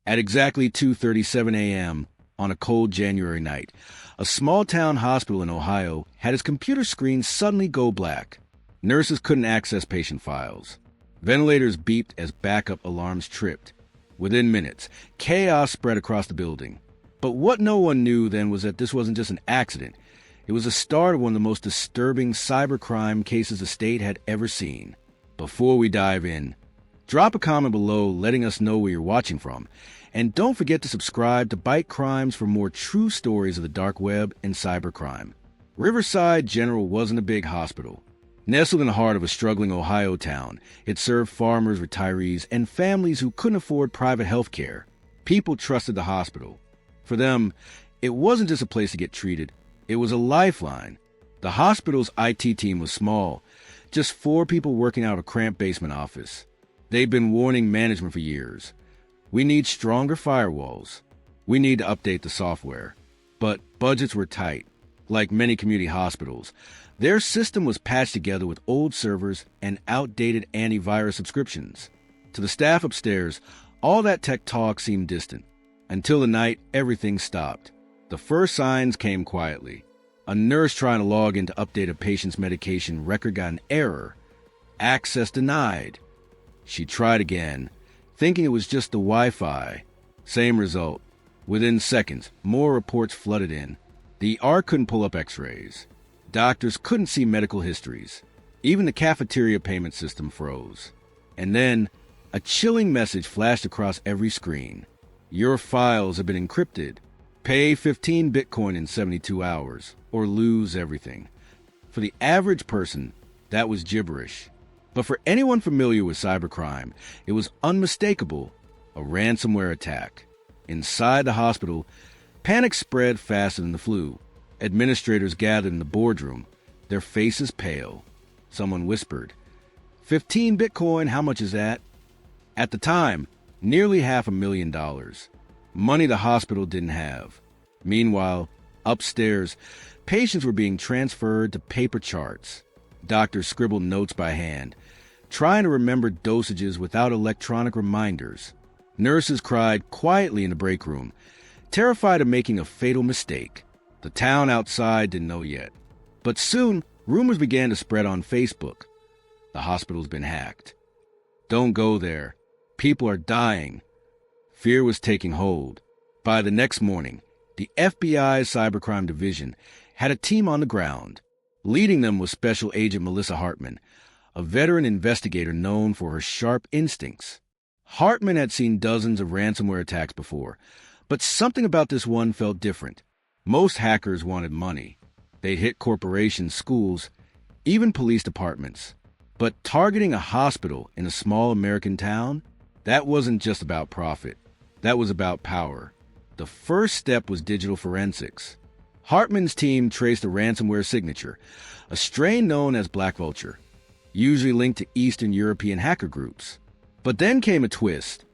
At exactly 2:37 a.m. on a cold January night, a small-town hospital in Ohio had its computer screen suddenly go black. Nurses couldn't access patient files. Ventilators beeped as backup alarms tripped. Within minutes, chaos spread across the building. But what no one knew then was that this wasn't just an accident. It was the start of one of the most disturbing cybercrime cases the state had ever seen. Before we dive in, drop a comment below letting us know where you're watching from. And don't forget to subscribe to Byte Crimes for more true stories of the dark web and cybercrime. Riverside General wasn't a big hospital. Nestled in the heart of a struggling Ohio town, it served farmers, retirees, and families who couldn't afford private health care. People trusted the hospital. For them, it wasn't just a place to get treated. It was a lifeline. The hospital's IT team was small, just 4 people working out of a cramped basement office. They'd been warning management for years. We need stronger firewalls. We need to update the software. But budgets were tight. Like many community hospitals, their system was patched together with old servers and outdated antivirus subscriptions. To the staff upstairs, all that tech talk seemed distant. Until the night, everything stopped. The first signs came quietly. A nurse trying to log in to update a patient's medication record got an error. Access denied. She tried again, thinking it was just the Wi-Fi. Same result. Within seconds, more reports flooded in. The ER couldn't pull up x-rays. Doctors couldn't see medical histories. Even the cafeteria payment system froze. And then, a chilling message flashed across every screen. Your files have been encrypted. Pay 15 Bitcoin in 72 hours, or lose everything. For the average person, that was gibberish. But for anyone familiar with cybercrime, it was unmistakable, a ransomware attack. Inside the hospital, panic spread faster than the flu. Administrators gathered in the boardroom, their faces pale. Someone whispered, 15 Bitcoin, how much is that? At the time, nearly $500,000. Money the hospital didn't have. Meanwhile, upstairs, patients were being transferred to paper charts. Doctors scribbled notes by hand, trying to remember dosages without electronic reminders. Nurses cried quietly in the break room, terrified of making a fatal mistake. The town outside didn't know yet. But soon, rumors began to spread on Facebook. The hospital's been hacked. Don't go there. People are dying. Fear was taking hold. By the next morning, the FBI's Cybercrime Division had a team on the ground. Leading them was Special Agent Melissa Hartman, a veteran investigator known for her sharp instincts. Hartman had seen dozens of ransomware attacks before, but something about this one felt different. Most hackers wanted money. They'd hit corporations, schools, even police departments. But targeting a hospital in a small American town, that wasn't just about profit. That was about power. The first step was digital forensics. Hartman's team traced the ransomware signature, a strain known as Black Vulture, usually linked to Eastern European hacker groups. But then came a twist.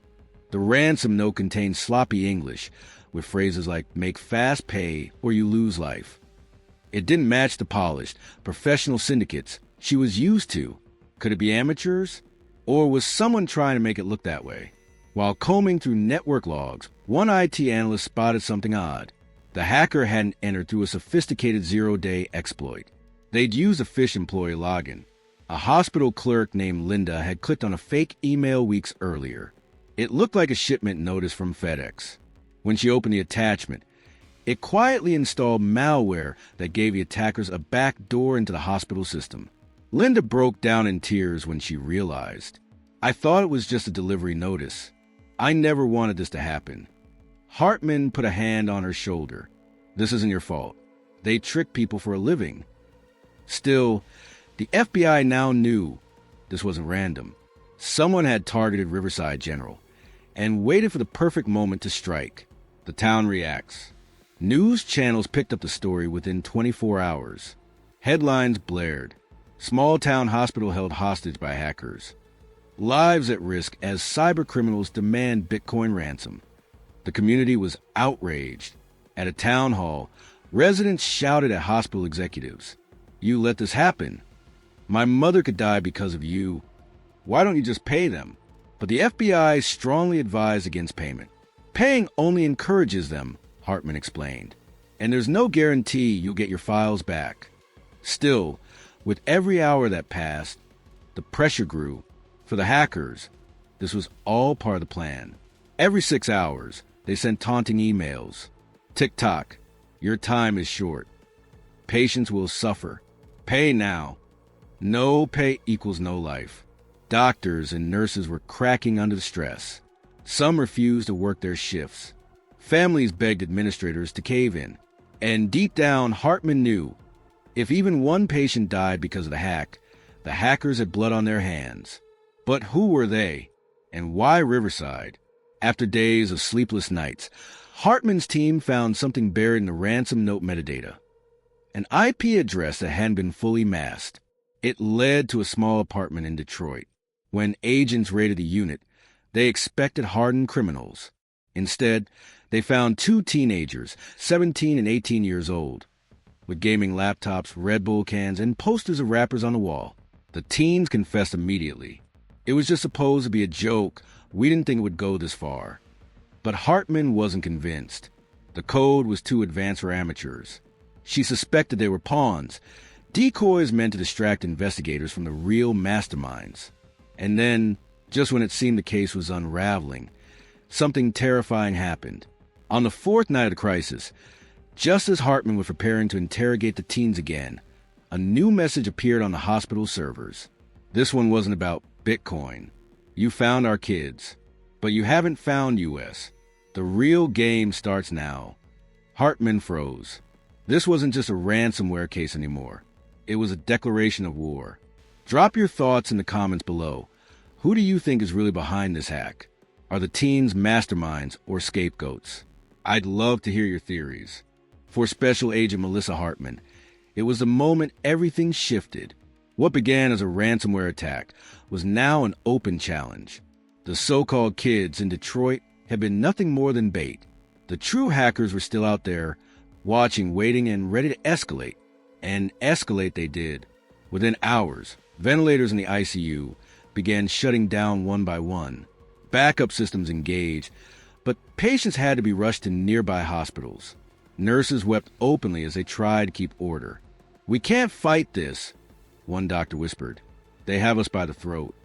The ransom note contained sloppy English, with phrases like make fast pay or you lose life. It didn't match the polished, professional syndicates she was used to. Could it be amateurs? Or was someone trying to make it look that way? While combing through network logs, one IT analyst spotted something odd. The hacker hadn't entered through a sophisticated zero-day exploit. They'd used a phish employee login. A hospital clerk named Linda had clicked on a fake email weeks earlier. It looked like a shipment notice from FedEx. When she opened the attachment, it quietly installed malware that gave the attackers a back door into the hospital system. Linda broke down in tears when she realized, I thought it was just a delivery notice. I never wanted this to happen. Hartman put a hand on her shoulder. This isn't your fault. They trick people for a living. Still, the FBI now knew this wasn't random. Someone had targeted Riverside General and waited for the perfect moment to strike. The town reacts. News channels picked up the story within 24 hours. Headlines blared. Small town hospital held hostage by hackers. Lives at risk as cybercriminals demand Bitcoin ransom. The community was outraged. At a town hall, residents shouted at hospital executives, "You let this happen. My mother could die because of you. Why don't you just pay them?" But the FBI strongly advised against payment. Paying only encourages them, Hartman explained, and there's no guarantee you'll get your files back. Still, with every hour that passed, the pressure grew. For the hackers, this was all part of the plan. Every 6 hours, they sent taunting emails. Tick-tock, your time is short. Patients will suffer. Pay now. No pay equals no life. Doctors and nurses were cracking under the stress. Some refused to work their shifts. Families begged administrators to cave in. And deep down, Hartman knew if even one patient died because of the hack, the hackers had blood on their hands. But who were they? And why Riverside? After days of sleepless nights, Hartman's team found something buried in the ransom note metadata. An IP address that hadn't been fully masked. It led to a small apartment in Detroit. When agents raided the unit, they expected hardened criminals. Instead, they found 2 teenagers, 17 and 18 years old, with gaming laptops, Red Bull cans, and posters of rappers on the wall. The teens confessed immediately. It was just supposed to be a joke. We didn't think it would go this far. But Hartman wasn't convinced. The code was too advanced for amateurs. She suspected they were pawns, decoys meant to distract investigators from the real masterminds. And then, just when it seemed the case was unraveling, something terrifying happened. On the 4th night of the crisis, just as Hartman was preparing to interrogate the teens again, a new message appeared on the hospital servers. This one wasn't about Bitcoin. You found our kids, but you haven't found US. The real game starts now. Hartman froze. This wasn't just a ransomware case anymore. It was a declaration of war. Drop your thoughts in the comments below. Who do you think is really behind this hack? Are the teens masterminds or scapegoats? I'd love to hear your theories. For Special Agent Melissa Hartman, it was the moment everything shifted. What began as a ransomware attack was now an open challenge. The so-called kids in Detroit had been nothing more than bait. The true hackers were still out there, watching, waiting, and ready to escalate. And escalate they did. Within hours, ventilators in the ICU began shutting down one by one. Backup systems engaged, but patients had to be rushed to nearby hospitals. Nurses wept openly as they tried to keep order. "We can't fight this," one doctor whispered. "They have us by the throat."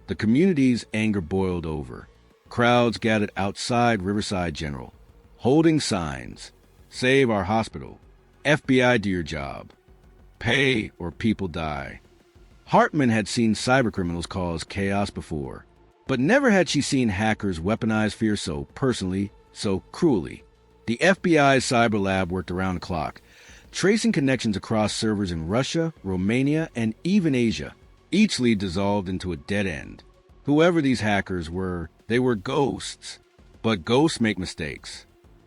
The community's anger boiled over. Crowds gathered outside Riverside General, holding signs. "Save our hospital. FBI, do your job. Pay or people die." Hartman had seen cybercriminals cause chaos before, but never had she seen hackers weaponize fear so personally, so cruelly. The FBI's cyber lab worked around the clock, tracing connections across servers in Russia, Romania, and even Asia. Each lead dissolved into a dead end. Whoever these hackers were, they were ghosts. But ghosts make mistakes.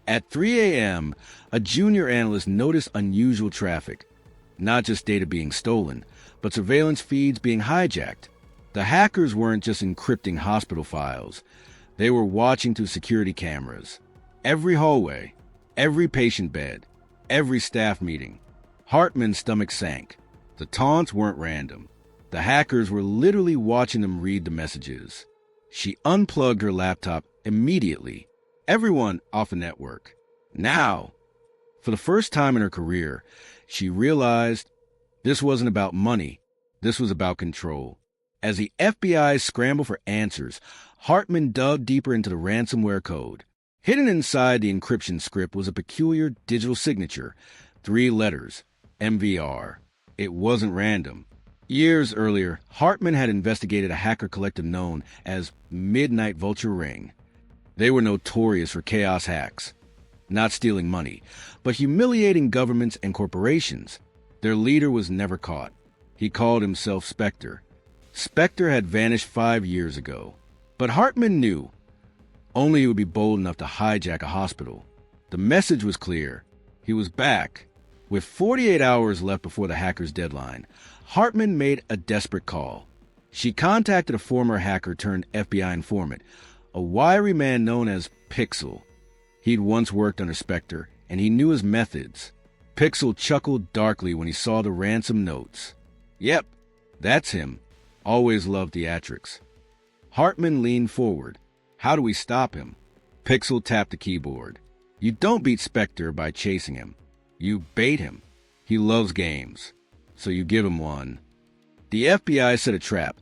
At 3 a.m., a junior analyst noticed unusual traffic. Not just data being stolen, but surveillance feeds being hijacked. The hackers weren't just encrypting hospital files. They were watching through security cameras. Every hallway, every patient bed, every staff meeting. Hartman's stomach sank. The taunts weren't random. The hackers were literally watching them read the messages. She unplugged her laptop immediately. Everyone off the network. Now, for the first time in her career, she realized this wasn't about money. This was about control. As the FBI scrambled for answers, Hartman dug deeper into the ransomware code. Hidden inside the encryption script was a peculiar digital signature, 3 letters, MVR. It wasn't random. Years earlier, Hartman had investigated a hacker collective known as Midnight Vulture Ring. They were notorious for chaos hacks, not stealing money, but humiliating governments and corporations. Their leader was never caught. He called himself Specter. Specter had vanished 5 years ago, but Hartman knew only he would be bold enough to hijack a hospital. The message was clear. He was back. With 48 hours left before the hacker's deadline, Hartman made a desperate call. She contacted a former hacker turned FBI informant, a wiry man known as Pixel. He'd once worked under Specter, and he knew his methods. Pixel chuckled darkly when he saw the ransom notes. Yep, that's him. Always loved theatrics. Hartman leaned forward. How do we stop him? Pixel tapped the keyboard. You don't beat Specter by chasing him. You bait him. He loves games. So you give him one. The FBI set a trap,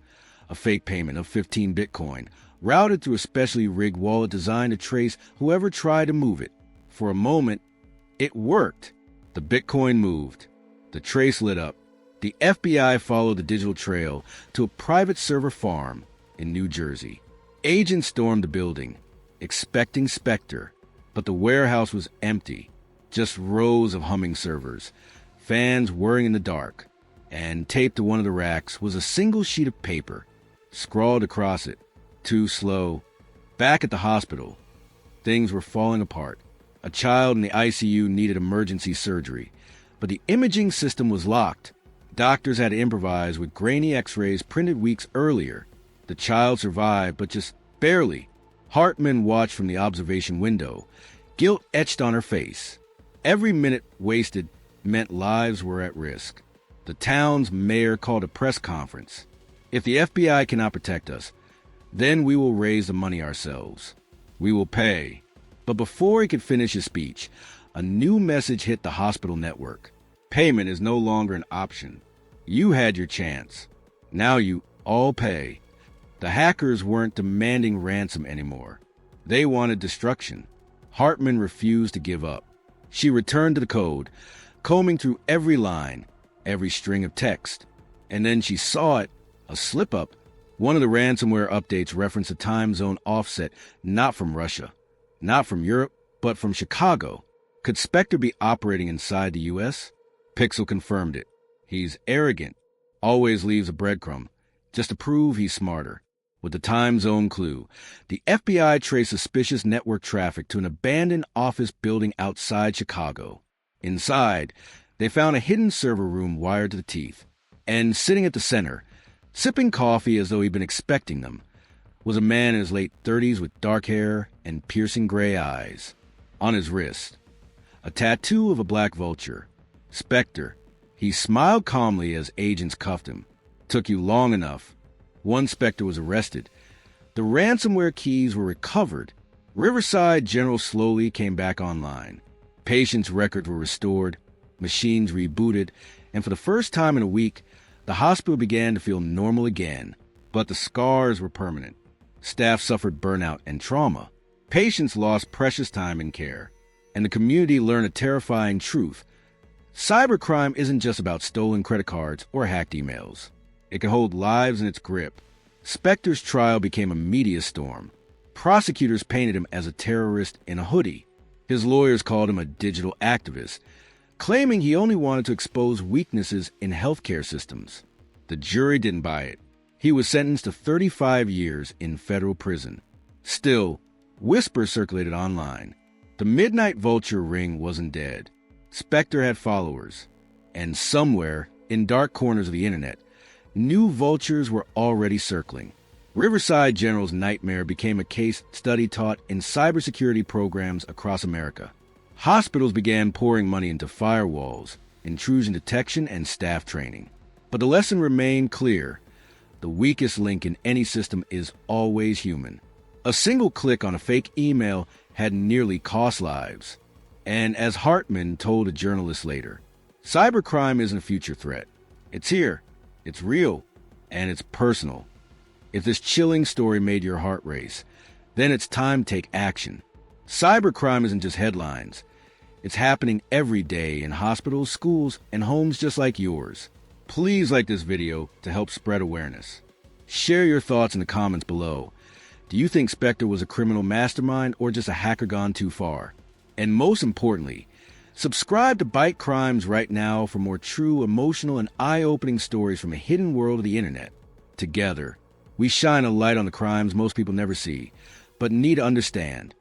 a fake payment of 15 Bitcoin, routed through a specially rigged wallet designed to trace whoever tried to move it. For a moment, it worked. The Bitcoin moved. The trace lit up. The FBI followed the digital trail to a private server farm in New Jersey. Agents stormed the building, expecting Specter, but the warehouse was empty. Just rows of humming servers, fans whirring in the dark, and taped to one of the racks was a single sheet of paper. Scrawled across it, "Too slow." Back at the hospital, things were falling apart. A child in the ICU needed emergency surgery, but the imaging system was locked. Doctors had to improvise with grainy x-rays printed weeks earlier. The child survived, but just barely. Hartman watched from the observation window, guilt etched on her face. Every minute wasted meant lives were at risk. The town's mayor called a press conference. "If the FBI cannot protect us, then we will raise the money ourselves. We will pay." But before he could finish his speech, a new message hit the hospital network. Payment is no longer an option. You had your chance. Now you all pay. The hackers weren't demanding ransom anymore. They wanted destruction. Hartman refused to give up. She returned to the code, combing through every line, every string of text. And then she saw it, a slip-up. One of the ransomware updates referenced a time zone offset not from Russia, not from Europe, but from Chicago. Could Specter be operating inside the U.S.? Pixel confirmed it. He's arrogant, always leaves a breadcrumb, just to prove he's smarter. With the time zone clue, the FBI traced suspicious network traffic to an abandoned office building outside Chicago. Inside, they found a hidden server room wired to the teeth. And sitting at the center, sipping coffee as though he'd been expecting them, was a man in his late 30s with dark hair and piercing gray eyes. On his wrist, a tattoo of a black vulture. Specter. He smiled calmly as agents cuffed him. "Took you long enough." One Specter was arrested. The ransomware keys were recovered. Riverside General slowly came back online. Patients' records were restored, machines rebooted, and for the first time in a week, the hospital began to feel normal again. But the scars were permanent. Staff suffered burnout and trauma. Patients lost precious time in care. And the community learned a terrifying truth. Cybercrime isn't just about stolen credit cards or hacked emails. It can hold lives in its grip. Specter's trial became a media storm. Prosecutors painted him as a terrorist in a hoodie. His lawyers called him a digital activist, claiming he only wanted to expose weaknesses in healthcare systems. The jury didn't buy it. He was sentenced to 35 years in federal prison. Still, whispers circulated online. The Midnight Vulture ring wasn't dead. Specter had followers. And somewhere, in dark corners of the internet, new vultures were already circling. Riverside General's nightmare became a case study taught in cybersecurity programs across America. Hospitals began pouring money into firewalls, intrusion detection, and staff training. But the lesson remained clear. The weakest link in any system is always human. A single click on a fake email had nearly cost lives. And as Hartman told a journalist later, cybercrime isn't a future threat. It's here, it's real, and it's personal. If this chilling story made your heart race, then it's time to take action. Cybercrime isn't just headlines. It's happening every day in hospitals, schools, and homes just like yours. Please like this video to help spread awareness. Share your thoughts in the comments below. Do you think Specter was a criminal mastermind or just a hacker gone too far? And most importantly, subscribe to Byte Crimes right now for more true, emotional, and eye-opening stories from a hidden world of the internet. Together, we shine a light on the crimes most people never see, but need to understand.